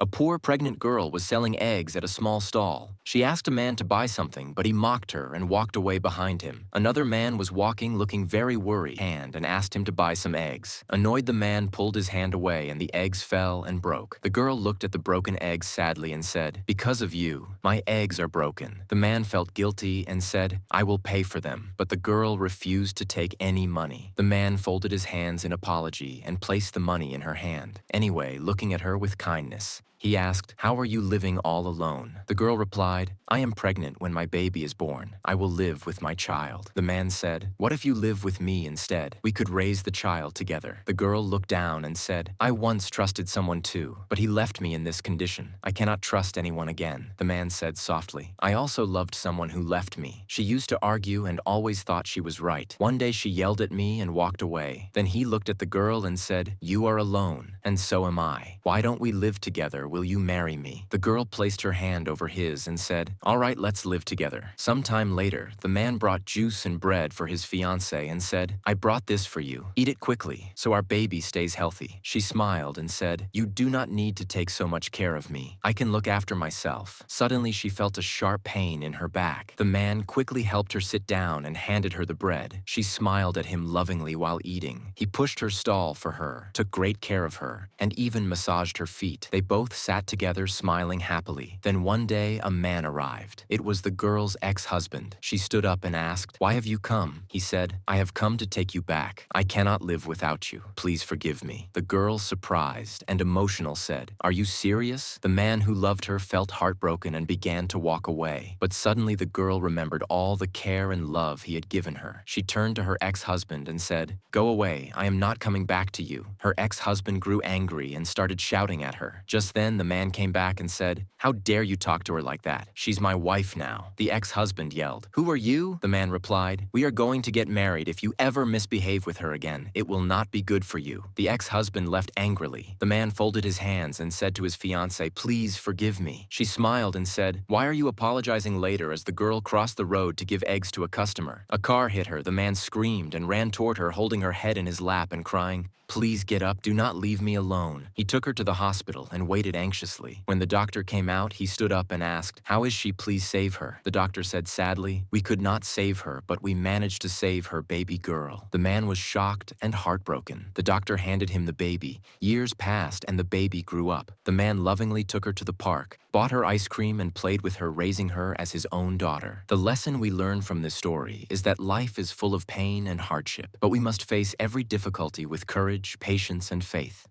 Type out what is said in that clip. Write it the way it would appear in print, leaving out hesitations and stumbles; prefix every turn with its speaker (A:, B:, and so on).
A: A poor pregnant girl was selling eggs at a small stall. She asked a man to buy something, but he mocked her and walked away behind him. Another man was walking looking very worried and asked him to buy some eggs. Annoyed, the man pulled his hand away and the eggs fell and broke. The girl looked at the broken eggs sadly and said, "Because of you, my eggs are broken." The man felt guilty and said, "I will pay for them." But the girl refused to take any money. The man folded his hands in apology and placed the money in her hand. Anyway, looking at her with kindness, he asked, "How are you living all alone?" The girl replied, "I am pregnant when my baby is born. I will live with my child." The man said, "What if you live with me instead? We could raise the child together." The girl looked down and said, "I once trusted someone too, but he left me in this condition. I cannot trust anyone again." The man said softly, "I also loved someone who left me. She used to argue and always thought she was right. One day she yelled at me and walked away. Then he looked at the girl and said, 'You are alone, and so am I. Why don't we live together? Will you marry me?' The girl placed her hand over his and said, 'All right, let's live together.' Sometime later, the man brought juice and bread for his fiancée and said, 'I brought this for you. Eat it quickly, so our baby stays healthy.' She smiled and said, 'You do not need to take so much care of me. I can look after myself.' Suddenly, she felt a sharp pain in her back. The man quickly helped her sit down and handed her the bread. She smiled at him lovingly while eating. He pushed her stall for her, took great care of her, and even massaged her feet. They both sat together smiling happily. Then one day, a man arrived. It was the girl's ex-husband. She stood up and asked, "Why have you come?" He said, "I have come to take you back. I cannot live without you. Please forgive me." The girl, surprised and emotional, said, "Are you serious?" The man who loved her felt heartbroken and began to walk away. But suddenly the girl remembered all the care and love he had given her. She turned to her ex-husband and said, "Go away. I am not coming back to you." Her ex-husband grew angry and started shouting at her. Just then, the man came back and said, "How dare you talk to her like that? She's my wife now." The ex-husband yelled, "Who are you?" The man replied, "We are going to get married. If you ever misbehave with her again, it will not be good for you." The ex-husband left angrily. The man folded his hands and said to his fiancée, "Please forgive me." She smiled and said, "Why are you apologizing?" Later, as the girl crossed the road to give eggs to a customer, a car hit her. The man screamed and ran toward her, holding her head in his lap and crying, "Please get up, do not leave me alone." He took her to the hospital and waited anxiously. When the doctor came out, he stood up and asked, "How is she? Please save her." The doctor said sadly, "We could not save her, but we managed to save her baby girl." The man was shocked and heartbroken. The doctor handed him the baby. Years passed and the baby grew up. The man lovingly took her to the park, bought her ice cream and played with her, raising her as his own daughter. The lesson we learn from this story is that life is full of pain and hardship, but we must face every difficulty with courage, patience, and faith.